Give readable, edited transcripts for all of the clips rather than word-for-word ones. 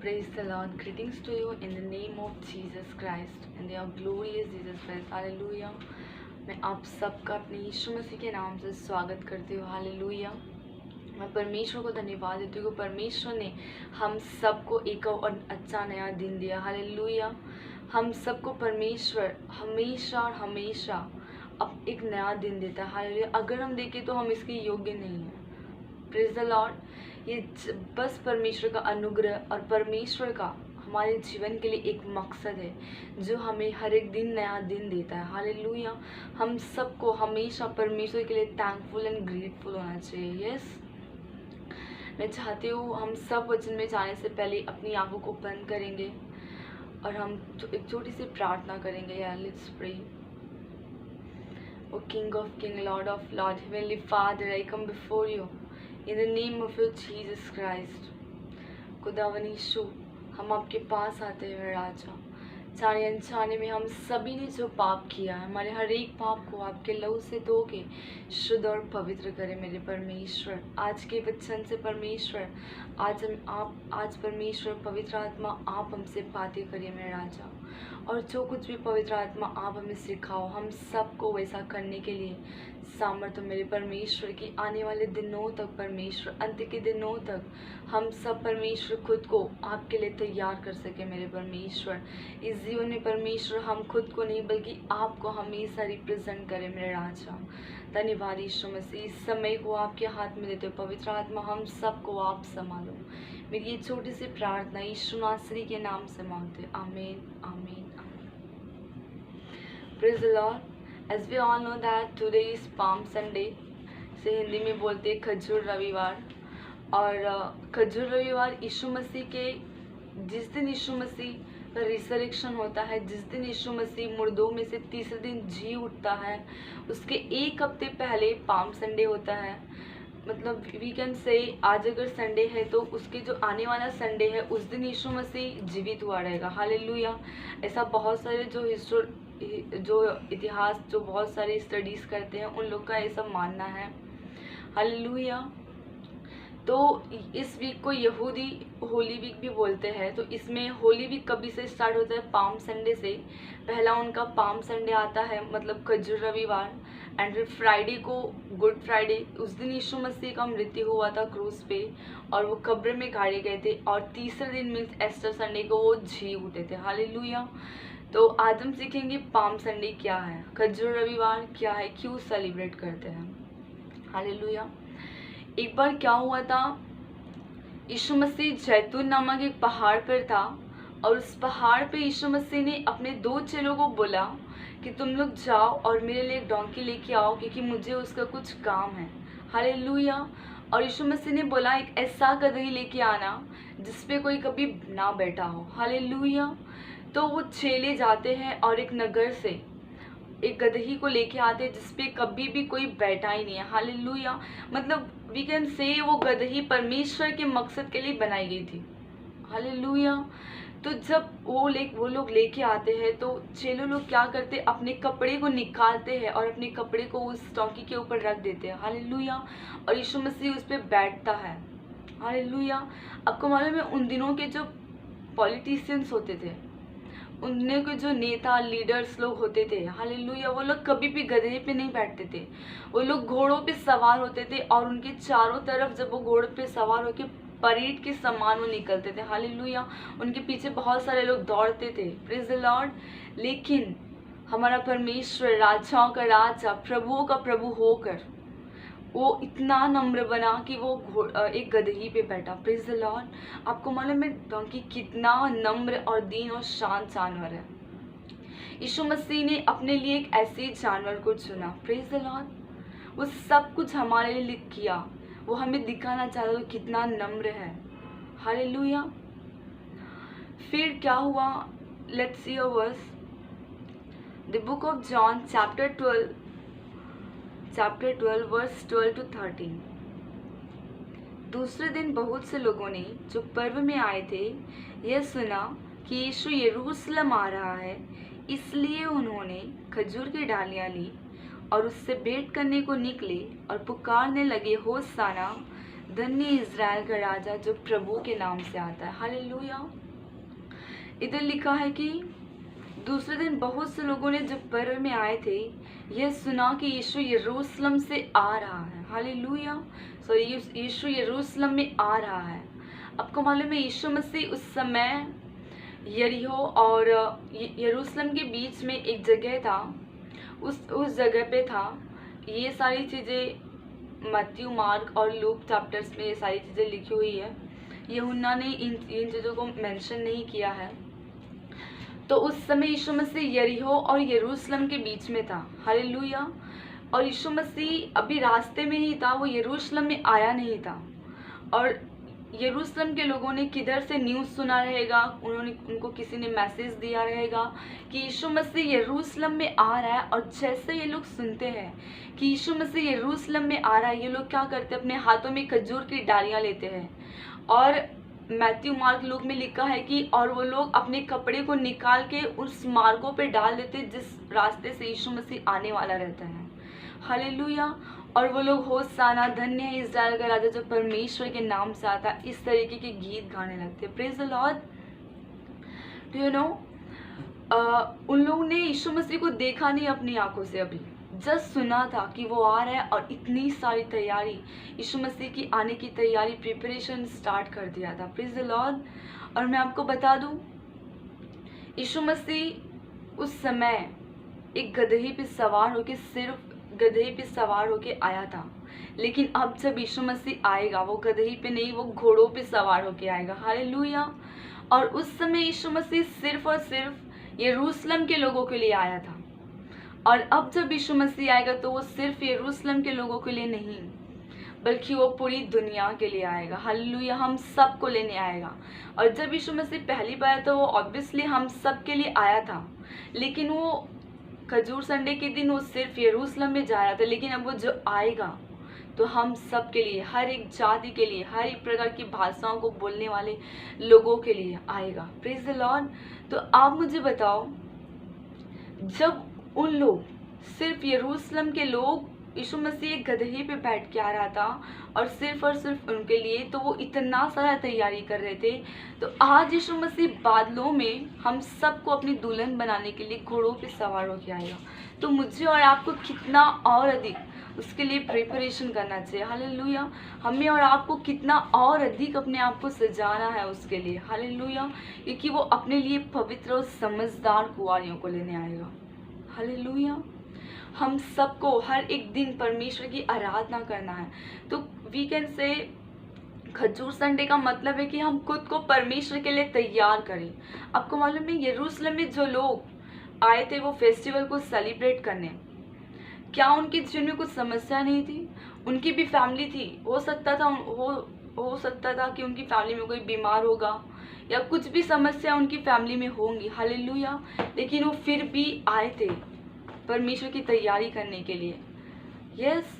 Praise the Lord. Greetings to you in the name of Jesus Christ and the glorious Jesus Christ. Hallelujah. मैं आप सबका अपने यीशु मसीह के नाम से स्वागत करती हूँ. हालेलुया. मैं परमेश्वर को धन्यवाद देती हूँ. परमेश्वर ने हम सबको एक और अच्छा नया दिन दिया. हालेलुया. हम सबको परमेश्वर हमेशा और हमेशा अब एक नया दिन देता है. हालेलुया. अगर हम देखें तो हम इसके योग्य नहीं हैं. Praise the Lord. ये बस परमेश्वर का अनुग्रह और परमेश्वर का हमारे जीवन के लिए एक मकसद है जो हमें हर एक दिन नया दिन देता है. हालेलुया. हम सबको हमेशा परमेश्वर के लिए थैंकफुल एंड ग्रेटफुल होना चाहिए. यस, मैं चाहती हूँ हम सब वचन में जाने से पहले अपनी आंखों को बंद करेंगे और हम एक छोटी सी प्रार्थना करेंगे. यार, let's pray. O King of King, Lord of Lord, Heavenly Father, I come before you in the name of your Jesus Christ. खुदावन यीशु, हम आपके पास आते हैं मेरे राजा. जाने अनजाने में हम सभी ने जो पाप किया है, हमारे हर एक पाप को आपके लहू से धो के शुद्ध और पवित्र करें मेरे परमेश्वर. आज के वचन से परमेश्वर, आज परमेश्वर पवित्र आत्मा आप हमसे बातें करिए मेरे राजा. और जो कुछ भी पवित्र आत्मा आप हमें सिखाओ, हम सबको वैसा करने के लिए सामर्थ्य मेरे परमेश्वर की आने वाले दिनों तक, परमेश्वर अंत के दिनों तक हम सब परमेश्वर खुद को आपके लिए तैयार कर सके मेरे परमेश्वर. इस जीवन में परमेश्वर हम खुद को नहीं बल्कि आपको हमेशा रिप्रेजेंट करें मेरे राजा. धन्यवाद यीशु मसीह. इस समय को आपके हाथ में देते हो पवित्र आत्मा, हम सबको आप संभालो. मेरी ये छोटी सी प्रार्थना यीशु नासरी के नाम से मांगते. आमीन आमीन. Praise the Lord. As we all know that today is Palm Sunday, से हिंदी में बोलते हैं खजूर रविवार. और खजूर रविवार यीशु मसीह के, जिस दिन यीशु मसीह का रिसरेक्शन होता है, जिस दिन यीशु मसीह मुर्दों में से तीसरे दिन जी उठता है, उसके एक हफ्ते पहले पाम संडे होता है. मतलब वी कैन से आज अगर संडे है तो उसके जो आने वाला संडे है उस दिन यीशु मसीह जीवित हुआ रहेगा. हालेलुया. ऐसा बहुत सारे जो इतिहास, जो बहुत सारे स्टडीज़ करते हैं, उन लोग का ऐसा मानना है. हालेलुया. तो इस वीक को यहूदी होली वीक भी बोलते हैं. तो इसमें होली वीक कभी से स्टार्ट होता है? पाम संडे से. पहला उनका पाम संडे आता है, मतलब खजूर रविवार. एंड फिर फ्राइडे को गुड फ्राइडे, उस दिन यीशु मसीह का मृत्यु हुआ था क्रूस पे और वो कब्र में गाड़े गए थे. और तीसरे दिन मीन्स एस्टर संडे को वो जी उठे थे. हालेलुया. तो आज हम सीखेंगे पाम संडे क्या है, खजूर रविवार क्या है, क्यों सेलिब्रेट करते हैं. हालेलुया. एक बार क्या हुआ था, यीशु मसीह जैतून नामक एक पहाड़ पर था और उस पहाड़ पे यीशु मसीह ने अपने 2 चेलों को बोला कि तुम लोग जाओ और मेरे लिए एक डोंकी लेके आओ क्योंकि मुझे उसका कुछ काम है. हालेलुया. और यीशु मसीह ने बोला एक ऐसा गदही लेके आना जिसपे कोई कभी ना बैठा हो. हालेलुया. तो वो चेले जाते हैं और एक नगर से एक गदही को लेके आते हैं जिसपे कभी भी कोई बैठा ही नहीं है. हालेलुया. मतलब वी कैन से वो गदही परमेश्वर के मकसद के लिए बनाई गई थी. हालेलुया. तो जब वो लोग लेके आते हैं तो चेलों लोग क्या करते, अपने कपड़े को निकालते हैं और अपने कपड़े को उस डोंकी के ऊपर रख देते हैं. हालेलुया. और यीशु मसीह उस पर बैठता है. हालेलुया. आपको मालूम है उन दिनों के जो पॉलिटिशियंस होते थे, उनने के जो नेता लीडर्स लोग होते थे, हालेलुया, वो लोग कभी भी गधे पे नहीं बैठते थे. वो लोग घोड़ों पे सवार होते थे और उनके चारों तरफ जब वो घोड़े पे सवार होके परेड के समान वो निकलते थे. हालेलुया. उनके पीछे बहुत सारे लोग दौड़ते थे. Praise the Lord. लेकिन हमारा परमेश्वर राजाओं का राजा, प्रभुओं का प्रभु होकर वो इतना नम्र बना कि वो एक गदही पे बैठा. Praise the Lord. आपको मालूम है डोंकी कितना नम्र और दीन और शांत जानवर है. यीशु मसीह ने अपने लिए एक ऐसे जानवर को चुना. Praise the Lord. वो सब कुछ हमारे लिए किया. वो हमें दिखाना चाहता था कितना नम्र है. हालेलुया. फिर क्या हुआ, let's see a verse. The book of John chapter 12 verse 12 to 13. दूसरे दिन बहुत से लोगों ने जो पर्व में आए थे यह सुना कि यीशु यरूशलेम आ रहा है, इसलिए उन्होंने खजूर की डालियां ली और उससे भेंट करने को निकले और पुकारने लगे, होशाना, धन्य इज़राइल का राजा जो प्रभु के नाम से आता है। हालेलुया। इधर लिखा है कि दूसरे दिन बहुत से लोगों ने जो पर्व में आए थे यह सुना कि यीशु यरूशलेम से आ रहा है। हालेलुया। यीशु यरूशलेम में आ रहा है। आपको मालूम है यीशु मसीह उस समय यरीहो और यरूशलेम के बीच में एक जगह था, उस जगह पे था। ये सारी चीज़ें मत्ती, मार्क और लूक चैप्टर्स में ये सारी चीज़ें लिखी हुई है। यूहन्ना ने इन चीज़ों को मेंशन नहीं किया है। तो उस समय यीशु मसीह यरीहो और यरूशलेम के बीच में था। हालेलुया। और यीशु मसीह अभी रास्ते में ही था, वो यरूशलेम में आया नहीं था। और यरूशलेम के लोगों ने किधर से न्यूज़ सुना रहेगा, उनको किसी ने मैसेज दिया रहेगा कि यीशु मसीह यरूशलेम में आ रहा है। और जैसे ये लोग सुनते हैं कि यीशु मसीह यरूशलेम में आ रहा है, ये लोग क्या करते हैं, अपने हाथों में खजूर की डालियाँ लेते हैं। और मैथ्यू, मार्क, लूक में लिखा है कि और वो लोग अपने कपड़े को निकाल के उस मार्गों पे डाल देते जिस रास्ते से यीशु मसीह आने वाला रहता है। हालेलुया। और वो लोग होशाना, धन्य है इज़राइल का राजा जो परमेश्वर के नाम से आता, इस तरीके के गीत गाने लगते। Praise the Lord. Do you know, उन लोगों ने यीशु मसीह को देखा नहीं अपनी आंखों से, अभी जस्ट सुना था कि वो आ रहा है। और इतनी सारी तैयारी, यीशु मसीह की आने की तैयारी, प्रिपरेशन स्टार्ट कर दिया था। Praise the Lord. और मैं आपको बता दूं, यीशु मसीह उस समय एक गदही पे सवार होके, सिर्फ गदही पे सवार होके आया था। लेकिन अब जब यीशु मसीह आएगा, वो गदही पे नहीं, वो घोड़ों पे सवार होके आएगा। हालेलुया। और उस समय यीशु मसीह सिर्फ और सिर्फ यरूशलेम के लोगों के लिए आया था। और अब जब यीशु मसीह आएगा तो वो सिर्फ यरूशलेम के लोगों के लिए नहीं, बल्कि वो पूरी दुनिया के लिए आएगा। हालेलुया। हम सबको लेने आएगा। और जब यीशु मसीह पहली बार तो वो ऑब्वियसली हम सब के लिए आया था, लेकिन वो खजूर संडे के दिन वो सिर्फ यरूशलेम में जा रहा था। लेकिन अब वो जो आएगा तो हम सब के लिए, हर एक जाति के लिए, हर एक प्रकार की भाषाओं को बोलने वाले लोगों के लिए आएगा। Praise the Lord. तो आप मुझे बताओ, जब उन लोग, सिर्फ यरूशलेम के लोग, यीशु मसीह एक गदहे पे बैठ के आ रहा था और सिर्फ उनके लिए, तो वो इतना सारा तैयारी कर रहे थे। तो आज यीशु मसीह बादलों में हम सबको अपनी दुल्हन बनाने के लिए घोड़ों पे सवार होकर आएगा। तो मुझे और आपको कितना और अधिक उसके लिए प्रिपरेशन करना चाहिए। हालेलुया। हमें और आपको कितना और अधिक अपने आप को सजाना है उसके लिए। हालेलुया। क्योंकि वो अपने लिए पवित्र और समझदार कुंवारियों को लेने आएगा। हालेलुया। हम सबको हर एक दिन परमेश्वर की आराधना करना है। तो वीकेंड से खजूर संडे का मतलब है कि हम खुद को परमेश्वर के लिए तैयार करें। आपको मालूम है यरूशलेम में जो लोग आए थे वो फेस्टिवल को सेलिब्रेट करने, क्या उनके जीवन में कुछ समस्या नहीं थी? उनकी भी फैमिली थी। हो सकता था कि उनकी फैमिली में कोई बीमार होगा या कुछ भी समस्या उनकी फैमिली में होंगी। हालेलुया। लेकिन वो फिर भी आए थे परमेश्वर की तैयारी करने के लिए। यस।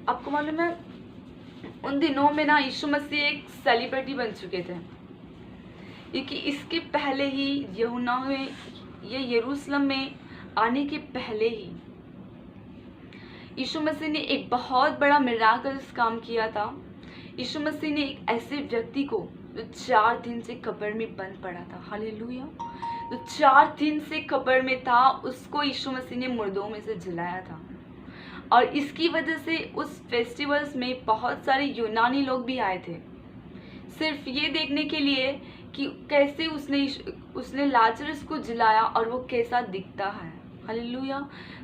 आपको मालूम है उन दिनों में ना यीशु मसीह एक सेलिब्रिटी बन चुके थे, क्योंकि इसके पहले ही यूहन्ना में, ये यरूशलेम में आने के पहले ही यीशु मसीह ने एक बहुत बड़ा मिराकल्स काम किया था। यीशु मसीह ने एक ऐसे व्यक्ति को जो 4 दिन से कब्र में बंद पड़ा था, हालेलुया, जो 4 दिन से कब्र में था, उसको यीशु मसीह ने मुर्दों में से जिलाया था। और इसकी वजह से उस फेस्टिवल्स में बहुत सारे यूनानी लोग भी आए थे, सिर्फ ये देखने के लिए कि कैसे उसने लाजरस को जिलाया और वो कैसा दिखता है। हालेलुया।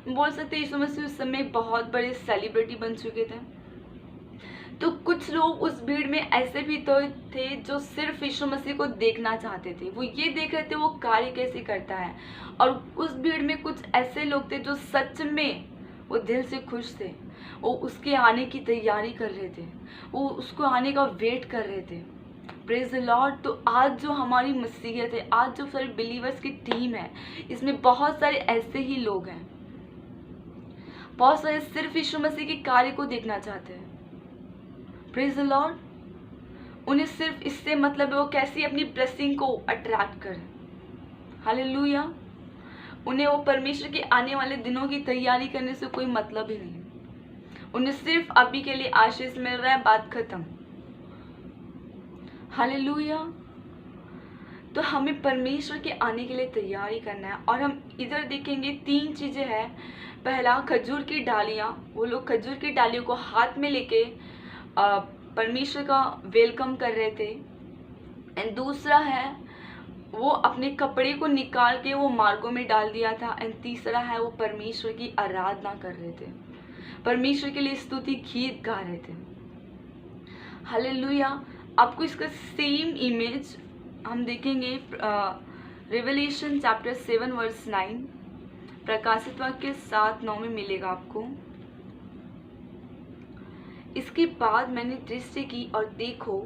बोल सकते यीशु मसीह उस समय बहुत बड़े सेलिब्रिटी बन चुके थे। तो कुछ लोग उस भीड़ में ऐसे भी तो थे जो सिर्फ यीशु मसीह को देखना चाहते थे, वो ये देख रहे थे वो कार्य कैसे करता है। और उस भीड़ में कुछ ऐसे लोग थे जो सच में वो दिल से खुश थे, वो उसके आने की तैयारी कर रहे थे, वो उसको आने का वेट कर रहे थे। Praise the Lord. तो आज जो हमारी मसीहत है, आज जो सारे बिलीवर्स की टीम है, इसमें बहुत सारे ऐसे ही लोग हैं, बहुत सारे सिर्फ यीशु मसीह के कार्य को देखना चाहते हैं। Praise the Lord. उन्हें सिर्फ इससे मतलब है वो कैसे अपनी ब्लेसिंग को अट्रैक्ट करें। हालेलुया। उन्हें वो परमेश्वर के आने वाले दिनों की तैयारी करने से कोई मतलब ही नहीं। उन्हें सिर्फ अभी के लिए आशीष मिल रहा है, बात खत्म। हालेलुया। तो हमें परमेश्वर के आने के लिए तैयारी करना है। और हम इधर देखेंगे 3 चीज़ें हैं। पहला, खजूर की डालियाँ, वो लोग खजूर की डालियों को हाथ में लेके परमेश्वर का वेलकम कर रहे थे। एंड दूसरा है, वो अपने कपड़े को निकाल के वो मार्गों में डाल दिया था। एंड तीसरा है, वो परमेश्वर की आराधना कर रहे थे, परमेश्वर के लिए स्तुति गीत गा रहे थे। हालेलुया। आपको इसका सेम इमेज हम देखेंगे रेवलेशन चैप्टर 7 वर्स 9, प्रकाशित वाक्य 7-9 में मिलेगा आपको। इसके बाद मैंने दृष्टि की और देखो,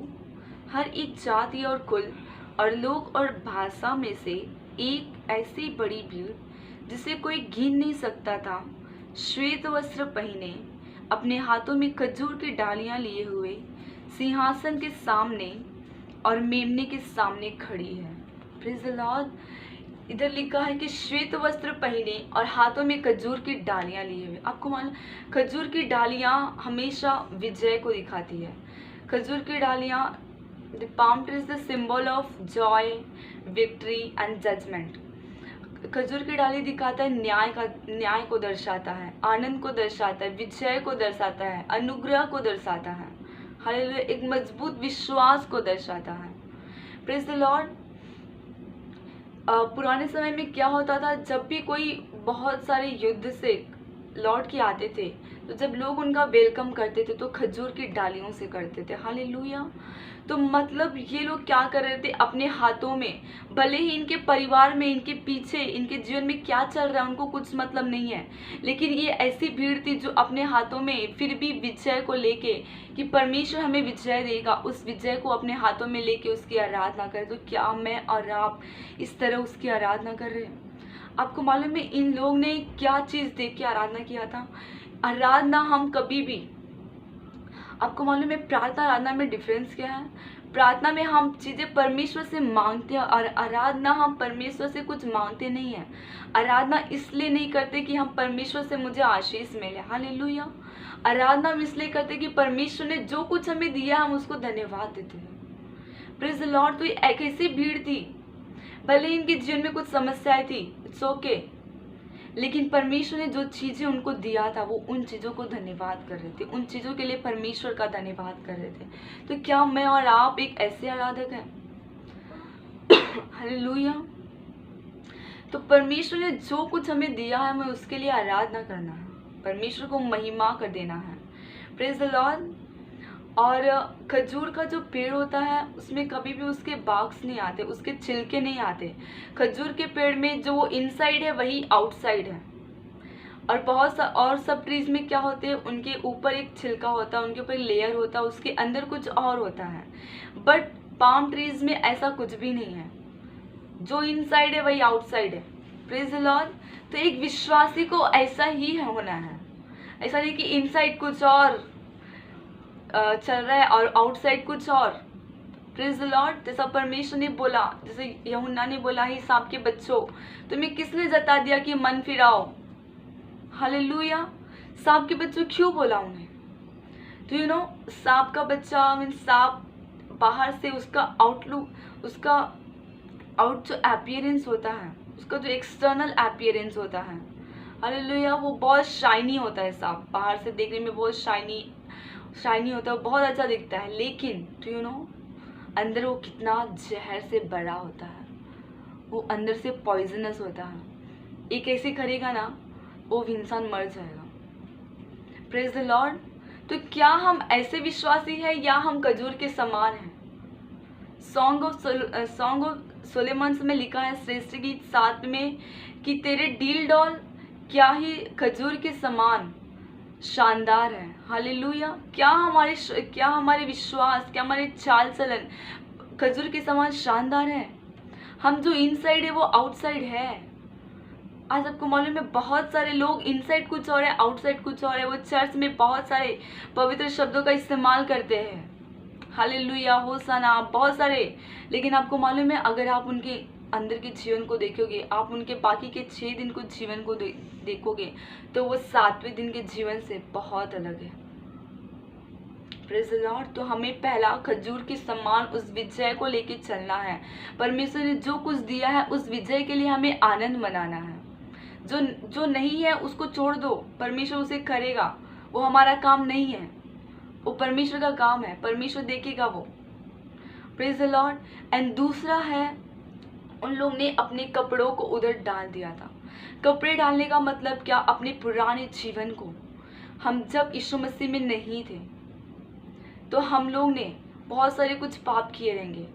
हर एक जाति और कुल और लोग और भाषा में से एक ऐसी बड़ी भीड़ जिसे कोई गिन नहीं सकता था, श्वेत वस्त्र पहने, अपने हाथों में खजूर की डालियां लिए हुए सिंहासन के सामने और मेमने के सामने खड़ी है। Praise the Lord. इधर लिखा है कि श्वेत वस्त्र पहने और हाथों में खजूर की डालियां लिए हुए। आपको मालूम, खजूर की डालियां हमेशा विजय को दिखाती है। खजूर की डालियां, the palm tree is the symbol of joy, victory and judgment. खजूर की डाली दिखाता है न्याय को दर्शाता है, आनंद को दर्शाता है, विजय को दर्शाता है, अनुग्रह को दर्शाता है। हालेलुया। एक मजबूत विश्वास को दर्शाता है। Praise the Lord. पुराने समय में क्या होता था, जब भी कोई बहुत सारे युद्ध से लौट के आते थे, तो जब लोग उनका वेलकम करते थे तो खजूर की डालियों से करते थे। हालेलुया। तो मतलब ये लोग क्या कर रहे थे, अपने हाथों में, भले ही इनके परिवार में, इनके पीछे, इनके जीवन में क्या चल रहा है उनको कुछ मतलब नहीं है, लेकिन ये ऐसी भीड़ थी जो अपने हाथों में फिर भी विजय को लेके, कि परमेश्वर हमें विजय देगा, उस विजय को अपने हाथों में लेके उसकी आराधना करें। तो क्या मैं और आप इस तरह उसकी आराधना कर रहे हैं? आपको मालूम है इन लोग ने क्या चीज़ देख के आराधना किया था? आराधना हम कभी भी, आपको मालूम है प्रार्थना आराधना में डिफरेंस क्या है? प्रार्थना में हम चीज़ें परमेश्वर से मांगते हैं और आराधना हम परमेश्वर से कुछ मांगते नहीं हैं। आराधना इसलिए नहीं करते कि हम परमेश्वर से मुझे आशीष मिले। हालेलुया। आराधना हम इसलिए करते कि परमेश्वर ने जो कुछ हमें दिया हम उसको धन्यवाद देते हैं। Praise the Lord. तो एक ऐसी भीड़ थी, भले इनके जीवन में कुछ समस्याएं थी, इट्स ओके, लेकिन परमेश्वर ने जो चीज़ें उनको दिया था वो उन चीज़ों को धन्यवाद कर रहे थे, उन चीज़ों के लिए परमेश्वर का धन्यवाद कर रहे थे। तो क्या मैं और आप एक ऐसे आराधक हैं? हालेलुया। तो परमेश्वर ने जो कुछ हमें दिया है हमें उसके लिए आराधना करना है, परमेश्वर को महिमा कर देना है। Praise the Lord. और खजूर का जो पेड़ होता है उसमें कभी भी उसके बाग्स नहीं आते, उसके छिलके नहीं आते। खजूर के पेड़ में जो वो इनसाइड है वही आउटसाइड है। और और सब ट्रीज में क्या होते हैं, उनके ऊपर एक छिलका होता है, उनके ऊपर एक लेयर होता है, उसके अंदर कुछ और होता है। बट पाम ट्रीज में ऐसा कुछ भी नहीं है, जो इनसाइड है वही आउटसाइड है। Praise the Lord. तो एक विश्वासी को ऐसा ही होना है, ऐसा नहीं कि इनसाइड कुछ और चल रहा है और आउटसाइड कुछ और। Praise the Lord. जैसा परमेश्वर ने बोला, जैसे यूहन्ना ने बोला, ही सांप के बच्चों, तुम्हें किसने जता दिया कि मन फिराओ? हालेलुया। सांप के बच्चों क्यों बोला उन्हें? तो यू नो, सांप का बच्चा मीन सांप बाहर से उसका आउटलुक, उसका जो अपीयरेंस होता है, उसका जो एक्सटर्नल अपीयरेंस होता है, हालेलुया, वो बहुत शाइनी होता है। सांप बाहर से देखने में बहुत शाइनी होता है, बहुत अच्छा दिखता है, लेकिन तो यू नो अंदर वो कितना जहर से बड़ा होता है, वो अंदर से पॉइजनस होता है। एक ऐसे करेगा ना वो इंसान मर जाएगा। Praise the Lord. तो क्या हम ऐसे विश्वासी हैं या हम खजूर के समान हैं? सॉन्ग ऑफ सोलेमन में लिखा है श्रेष्ठ गीत 7 में कि तेरे डील डॉल क्या ही खजूर के समान शानदार है। हालेलुया। क्या हमारे विश्वास, क्या हमारे चाल चलन खजूर के समान शानदार है? हम जो इनसाइड है वो आउटसाइड है। आज आपको मालूम है बहुत सारे लोग इनसाइड कुछ और है, आउटसाइड कुछ और है। वो चर्च में बहुत सारे पवित्र शब्दों का इस्तेमाल करते हैं, हालेलुया, होसाना, बहुत सारे, लेकिन आपको मालूम है अगर आप उनके अंदर के जीवन को देखोगे, आप उनके बाकी के 6 दिन को जीवन को देखोगे तो वो 7वें दिन के जीवन से बहुत अलग है। Praise the Lord. तो हमें पहला खजूर के समान उस विजय को लेके चलना है। परमेश्वर ने जो कुछ दिया है उस विजय के लिए हमें आनंद मनाना है। जो जो नहीं है उसको छोड़ दो, परमेश्वर उसे करेगा, वो हमारा काम नहीं है, वो परमेश्वर का काम है, परमेश्वर देखेगा वो। Praise the Lord. एंड दूसरा है, उन लोग ने अपने कपड़ों को उधर डाल दिया था। कपड़े डालने का मतलब क्या? अपने पुराने जीवन को। हम जब यीशु मसीह में नहीं थे तो हम लोग ने बहुत सारे कुछ पाप किए रहेंगे।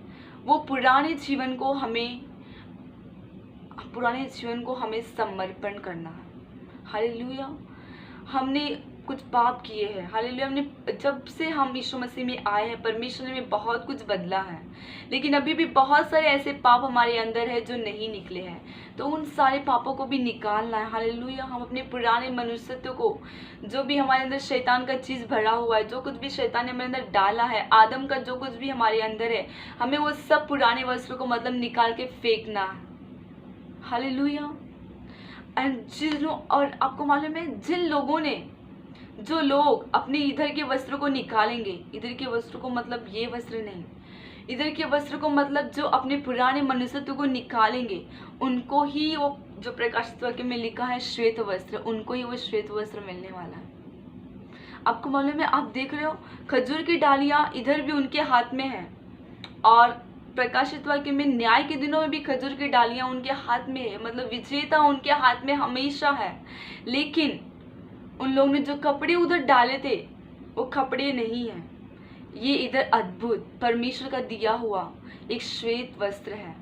वो पुराने जीवन को हमें समर्पण करना है। हालेलुया। हमने कुछ पाप किए हैं। हालेलुया। हमने जब से हम यीशु मसीह में आए हैं, परमेश्वर ने हमें बहुत कुछ बदला है, लेकिन अभी भी बहुत सारे ऐसे पाप हमारे अंदर है जो नहीं निकले हैं। तो उन सारे पापों को भी निकालना है। हालेलुया। हम अपने पुराने मनुष्यत्व को, जो भी हमारे अंदर शैतान का चीज़ भरा हुआ है, जो कुछ भी शैतान ने हमारे अंदर डाला है, आदम का जो कुछ भी हमारे अंदर है, हमें वो सब पुराने वस्त्रों को मतलब निकाल के फेंकना है। हालेलुया। एंड और आपको मालूम है, जो लोग अपने इधर के वस्त्रों को निकालेंगे, इधर के वस्त्रों को मतलब ये वस्त्र नहीं, इधर के वस्त्र को मतलब जो अपने पुराने मनुष्यत्व को निकालेंगे, उनको ही वो, जो प्रकाशित वाक्य में लिखा है श्वेत वस्त्र, उनको ही वो श्वेत वस्त्र मिलने वाला है। आपको मालूम है, आप देख रहे हो खजूर की डालियां इधर भी उनके हाथ में है, और प्रकाशित वाक्य में न्याय के दिनों में भी खजूर की डालियां उनके हाथ में है, मतलब विजेता उनके हाथ में हमेशा है। लेकिन उन लोगों ने जो कपड़े उधर डाले थे वो कपड़े नहीं है, ये इधर अद्भुत परमेश्वर का दिया हुआ एक श्वेत वस्त्र है।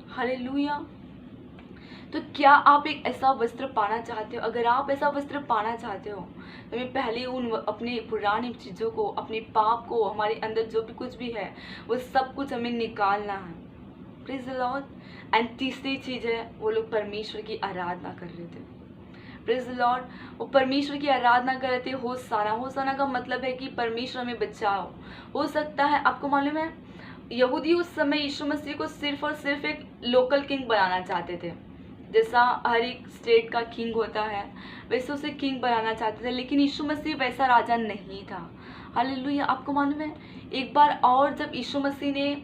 हालेलुया। तो क्या आप एक ऐसा वस्त्र पाना चाहते हो? अगर आप ऐसा वस्त्र पाना चाहते हो तो हमें पहले उन अपने पुरानी चीज़ों को, अपने पाप को, हमारे अंदर जो भी कुछ भी है वो सब कुछ हमें निकालना है। Praise the Lord. एंड तीसरी चीज़ है, वो लोग परमेश्वर की आराधना कर रहे थे। Praise the Lord. वो परमेश्वर की आराधना कर रहे थे। होसाना का मतलब है कि परमेश्वर हमें बचाओ। हो सकता है, आपको मालूम है, यहूदी उस समय यीशु मसीह को सिर्फ और सिर्फ एक लोकल किंग बनाना चाहते थे। जैसा हर एक स्टेट का किंग होता है वैसे उसे किंग बनाना चाहते थे, लेकिन यीशु मसीह वैसा राजा नहीं था। हालेलुया। आपको मालूम है, एक बार और जब यीशु मसीह ने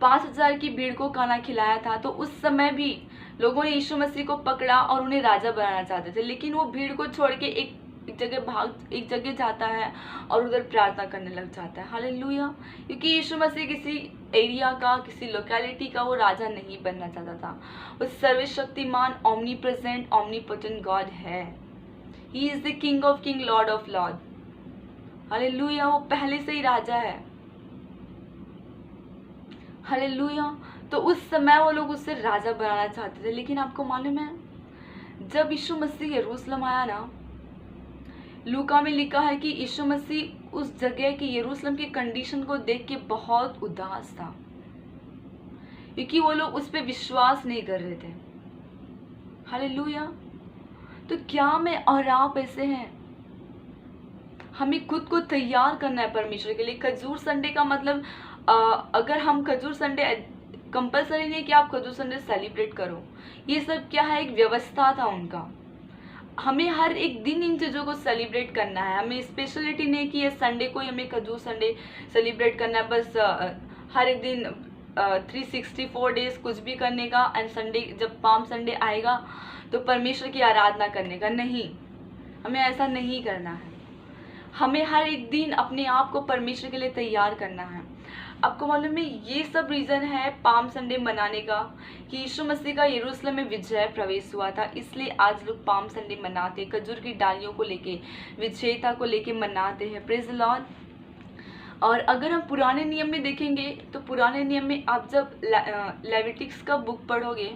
5000 की भीड़ को खाना खिलाया था, तो उस समय भी लोगों ने यीशु मसीह को पकड़ा और उन्हें राजा बनाना चाहते थे, लेकिन वो भीड़ को छोड़ के एक जगह जाता है और उधर प्रार्थना करने लग जाता है। हालेलुया। क्योंकि यीशु मसीह किसी एरिया का, किसी लोकेलिटी का वो राजा नहीं बनना चाहता था। वो सर्वशक्तिमान, ओमनी प्रेजेंट, ओमनीपोटेंट गॉड है। He is the king of king, Lord of Lord. Hallelujah. वो पहले से ही राजा है। हालेलुया। तो उस समय वो लोग उससे राजा बनाना चाहते थे, लेकिन आपको मालूम है, जब यीशु मसीह यरूशलेम आया ना, लूका में लिखा है कि यीशु मसीह उस जगह की, यरूशलेम की कंडीशन को देख के बहुत उदास था, क्योंकि वो लोग उस पर विश्वास नहीं कर रहे थे। हालेलुया। तो क्या मैं और आप ऐसे हैं? हमें खुद को तैयार करना है परमेश्वर के लिए। खजूर संडे का मतलब, अगर हम खजूर संडे, कंपलसरी नहीं कि आप खजूर संडे सेलिब्रेट करो, ये सब क्या है, एक व्यवस्था था उनका। हमें हर एक दिन इन चीज़ों को सेलिब्रेट करना है। हमें स्पेशलिटी नहीं कि ये संडे को ही हमें खजूर संडे सेलिब्रेट करना है, बस हर एक दिन 364 डेज कुछ भी करने का, एंड संडे जब पाम संडे आएगा तो परमेश्वर की आराधना करने का। नहीं, हमें ऐसा नहीं करना है। हमें हर एक दिन अपने आप को परमेश्वर के लिए तैयार करना है। आपको मालूम है, ये सब रीज़न है पाम संडे मनाने का, कि यीशु मसीह का यरूशलेम में विजय प्रवेश हुआ था, इसलिए आज लोग पाम संडे मनाते हैं। खजूर की डालियों को लेके, विजेता को लेके मनाते हैं। Praise the Lord. और अगर हम पुराने नियम में देखेंगे तो पुराने नियम में आप जब लेविटिक्स का बुक पढ़ोगे,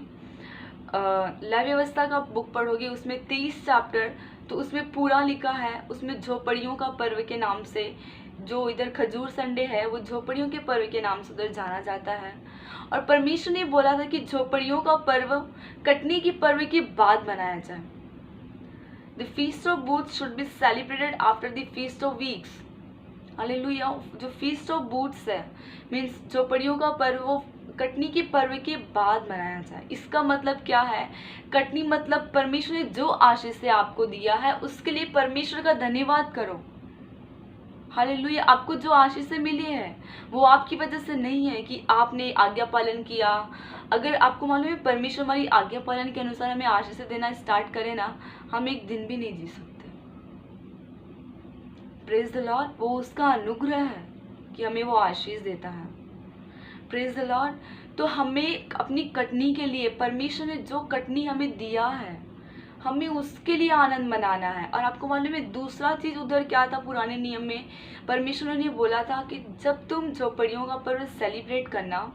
लय व्यवस्था का बुक पढ़ोगे, उसमें 23 चैप्टर, तो उसमें पूरा लिखा है, उसमें झोपड़ियों का पर्व के नाम से, जो इधर खजूर संडे है वो झोपड़ियों के पर्व के नाम से उधर जाना जाता है। और परमेश्वर ने बोला था कि झोपड़ियों का पर्व कटनी की पर्व के बाद मनाया जाए। The feast of booths should be celebrated after the feast of weeks. Hallelujah. जो फीस्ट ऑफ बूथ्स है, मीन्स झोपड़ियों का पर्व, वो कटनी के पर्व के बाद मनाया जाए। इसका मतलब क्या है? कटनी मतलब परमेश्वर ने जो आशीष से आपको दिया है उसके लिए परमेश्वर का धन्यवाद करो। हालेलुया। आपको जो आशीषें मिली है वो आपकी वजह से नहीं है कि आपने आज्ञा पालन किया। अगर आपको मालूम है परमेश्वर हमारी आज्ञा पालन के अनुसार हमें आशीषें देना स्टार्ट करे ना, हम एक दिन भी नहीं जी सकते। Praise the Lord. वो उसका अनुग्रह है कि हमें वो आशीष देता है। Praise the Lord. तो हमें अपनी कटनी के लिए परमेश्वर ने जो कटनी हमें दिया है, हमें उसके लिए आनंद मनाना है। और आपको मालूम है दूसरा चीज उधर क्या था, पुराने नियम में परमेश्वर ने बोला था कि जब तुम झोपड़ियों का पर्व सेलिब्रेट करना,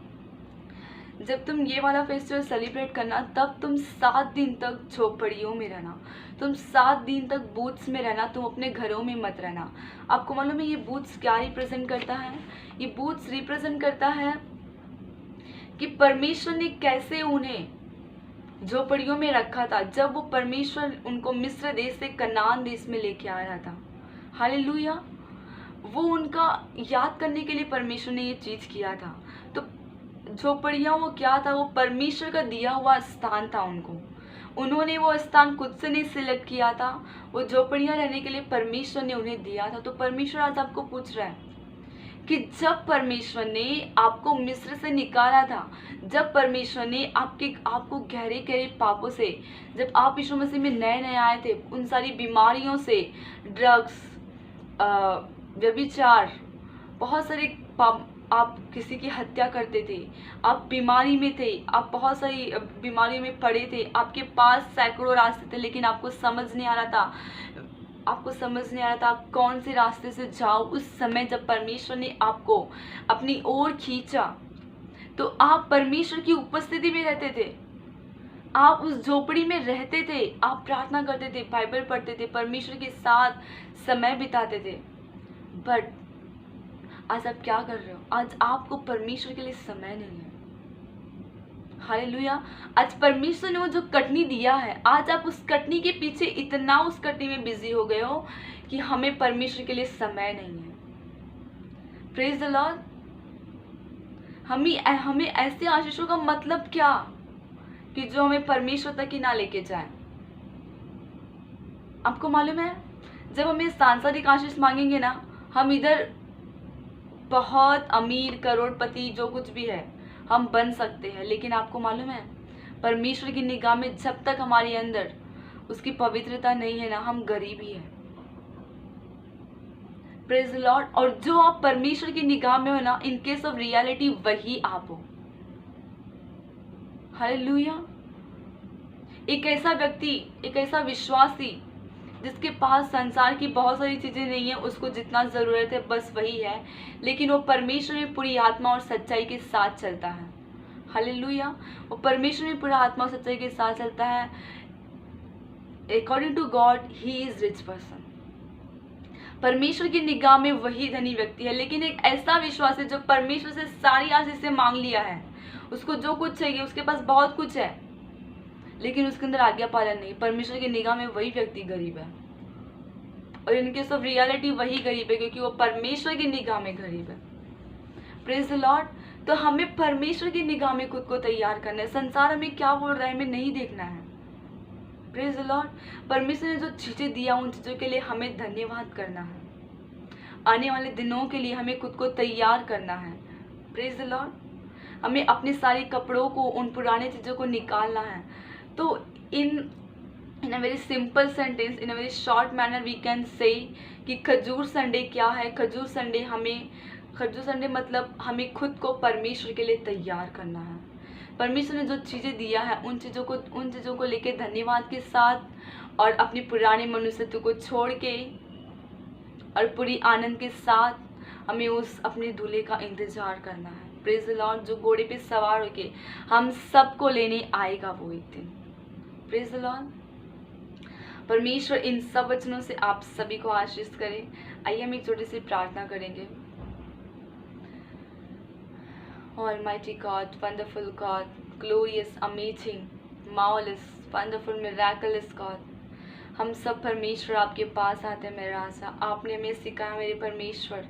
जब तुम ये वाला फेस्टिवल सेलिब्रेट करना, तब तुम 7 दिन तक झोपड़ियों में रहना, तुम 7 दिन तक बूथ्स में रहना, तुम अपने घरों में मत रहना। आपको मालूम है ये बूथ्स क्या रिप्रेजेंट करता है? ये बूथ्स रिप्रेजेंट करता है कि परमेश्वर ने कैसे उन्हें झोपड़ियों में रखा था जब वो परमेश्वर उनको मिस्र देश से कनान देश में लेके आया था। हालेलुया। वो उनका याद करने के लिए परमेश्वर ने ये चीज किया था। तो झोपड़ियाँ वो क्या था? वो परमेश्वर का दिया हुआ स्थान था उनको। उन्होंने वो स्थान खुद से नहीं सिलेक्ट किया था, वो झोपड़ियाँ रहने के लिए परमेश्वर ने उन्हें दिया था। तो परमेश्वर आज आपको पूछ रहा है कि जब परमेश्वर ने आपको मिस्र से निकाला था, जब परमेश्वर ने आपको गहरे गहरे पापों से, जब आप यीशु मसीह में नए नए आए थे, उन सारी बीमारियों से, ड्रग्स, व्यभिचार, बहुत सारे पाप, आप किसी की हत्या करते थे, आप बीमारी में थे, आप बहुत सारी बीमारियों में पड़े थे, आपके पास सैकड़ों रास्ते थे लेकिन आपको समझ नहीं आ रहा था, आप कौन से रास्ते से जाओ। उस समय जब परमेश्वर ने आपको अपनी ओर खींचा तो आप परमेश्वर की उपस्थिति में रहते थे, आप उस झोपड़ी में रहते थे, आप प्रार्थना करते थे, बाइबल पढ़ते थे, परमेश्वर के साथ समय बिताते थे। बट आज आप क्या कर रहे हो? आज आपको परमेश्वर के लिए समय नहीं है। हालेलुया। आज परमेश्वर ने वो जो कटनी दिया है, आज आप उस कटनी के पीछे इतना उस कटनी में बिजी हो गए हो कि हमें परमेश्वर के लिए समय नहीं है। Praise the Lord. हमें ऐसे आशीषों का मतलब क्या कि जो हमें परमेश्वर तक ही ना लेके जाए। आपको मालूम है जब हमें सांसारिक आशीष मांगेंगे ना, हम इधर बहुत अमीर, करोड़पति, जो कुछ भी है हम बन सकते हैं, लेकिन आपको मालूम है परमेश्वर की निगाह में जब तक हमारे अंदर उसकी पवित्रता नहीं है ना, हम गरीब ही हैं। Praise the Lord. और जो आप परमेश्वर की निगाह में हो ना, इन केस ऑफ रियलिटी वही आप हो। हालेलुया। एक ऐसा व्यक्ति, एक ऐसा विश्वासी जिसके पास संसार की बहुत सारी चीजें नहीं है, उसको जितना जरूरत है बस वही है, लेकिन वो परमेश्वर में पूरी आत्मा और सच्चाई के साथ चलता है। हालेलुया। वो परमेश्वर में पूरा आत्मा और सच्चाई के साथ चलता है। According to God he is rich person. परमेश्वर की निगाह में वही धनी व्यक्ति है। लेकिन एक ऐसा विश्वास है जो परमेश्वर से सारी आशीष मांग लिया है, उसको जो कुछ चाहिए, उसके पास बहुत कुछ है, लेकिन उसके अंदर आज्ञा पालन नहीं। परमेश्वर की निगाह में वही व्यक्ति गरीब है, और इनके सब रियलिटी वही गरीब है, क्योंकि वो परमेश्वर की निगाह में गरीब है। Praise the Lord. तो हमें परमेश्वर की निगाह में खुद को तैयार करना है। संसार हमें क्या बोल रहा है हमें नहीं देखना है। Praise the Lord. परमेश्वर ने जो चीजें दिया उन चीजों के लिए हमें धन्यवाद करना है। आने वाले दिनों के लिए हमें खुद को तैयार करना है। Praise the Lord. हमें अपने सारे कपड़ों को, उन पुराने चीजों को निकालना है। तो in a very simple sentence, in a very short manner we can say कि खजूर संडे क्या है। खजूर संडे मतलब हमें खुद को परमेश्वर के लिए तैयार करना है। परमेश्वर ने जो चीज़ें दिया है उन चीज़ों को लेके धन्यवाद के साथ और अपने पुराने मनुष्यत्व को छोड़ के और पूरी आनंद के साथ हमें उस अपने दूल्हे का इंतजार करना है। Praise the Lord. जो घोड़े पे सवार होके हम सबको लेने आएगा वो एक दिन। Praise the Lord. परमेश्वर इन सब वचनों से आप सभी को आशीष करे। आइए हम एक छोटी सी प्रार्थना करेंगे। Almighty God, wonderful God, glorious, amazing, marvelous, wonderful, miraculous God, हम सब परमेश्वर आपके पास आते हैं। मेरा आशा आपने हमें सिखाया मेरे परमेश्वर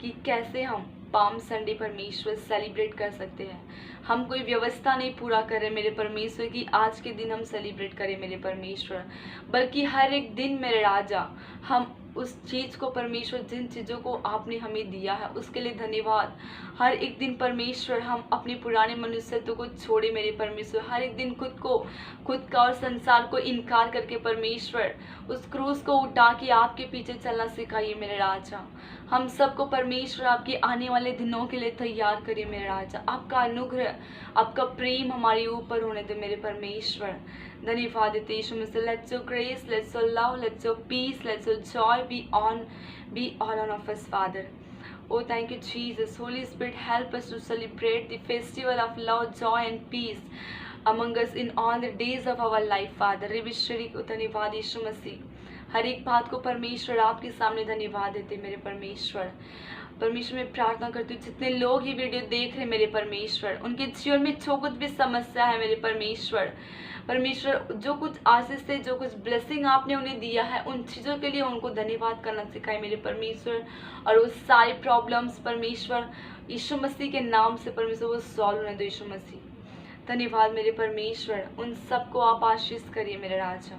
कि कैसे हम पाम संडे परमेश्वर सेलिब्रेट कर सकते हैं। हम कोई व्यवस्था नहीं पूरा करें मेरे परमेश्वर की आज के दिन हम सेलिब्रेट करें मेरे परमेश्वर, बल्कि हर एक दिन मेरे राजा हम उस चीज़ को परमेश्वर, जिन चीज़ों को आपने हमें दिया है उसके लिए धन्यवाद। हर एक दिन परमेश्वर हम अपने पुराने मनुष्यत्व को छोड़े मेरे परमेश्वर, हर एक दिन खुद का और संसार को इनकार करके परमेश्वर उस क्रूस को उठा के आपके पीछे चलना सिखाइए मेरे राजा। हम सबको परमेश्वर आपके आने वाले दिनों के लिए तैयार करिए मेरे राजा। आपका अनुग्रह, आपका प्रेम हमारे ऊपर होने दे मेरे परमेश्वर। धन्यवाद देते Yeshu Masih. Let's your grace, let's your love, let's your peace, let's your joy be all of us, Father. Oh, thank you, Jesus. Holy Spirit, help us to celebrate the festival of love, joy, and peace among us in all the days of our life, Father. धन्यवाद यीशु मसीह। हर एक बात को परमेश्वर आपके सामने धन्यवाद देते मेरे परमेश्वर। परमेश्वर मैं प्रार्थना करती हूँ जितने लोग ये वीडियो देख रहे मेरे परमेश्वर, उनके जीवन में जो कुछ भी समस्या है मेरे परमेश्वर, जो कुछ आशीष से, जो कुछ ब्लेसिंग आपने उन्हें दिया है, उन चीज़ों के लिए उनको धन्यवाद करना सिखाए मेरे परमेश्वर। और वो सारी प्रॉब्लम्स परमेश्वर यीशु मसीह के नाम से परमेश्वर वो सॉल्व होने दो यीशु मसीह। धन्यवाद मेरे परमेश्वर, उन सबको आप आशीष करिए मेरे राजा।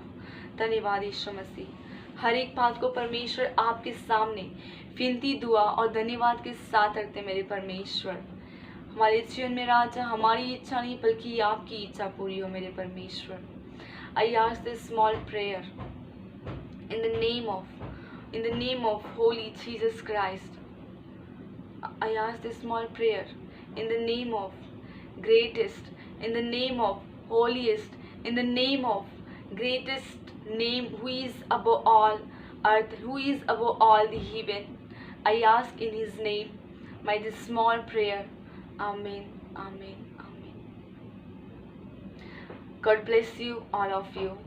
धन्यवाद यीशु मसीह। हर एक बात को परमेश्वर आपके सामने विनती, दुआ और धन्यवाद के साथ रखते मेरे परमेश्वर। हमारे जीवन में राजा हमारी इच्छा नहीं बल्कि आपकी इच्छा पूरी हो मेरे परमेश्वर। I ask this small prayer in the name of holy Jesus Christ. I ask this small prayer in the name of greatest, in the name of holiest, in the name of greatest name who is above all earth, who is above all the heaven. I ask in his name, by this small prayer. Amen, amen, amen. God bless you, all of you.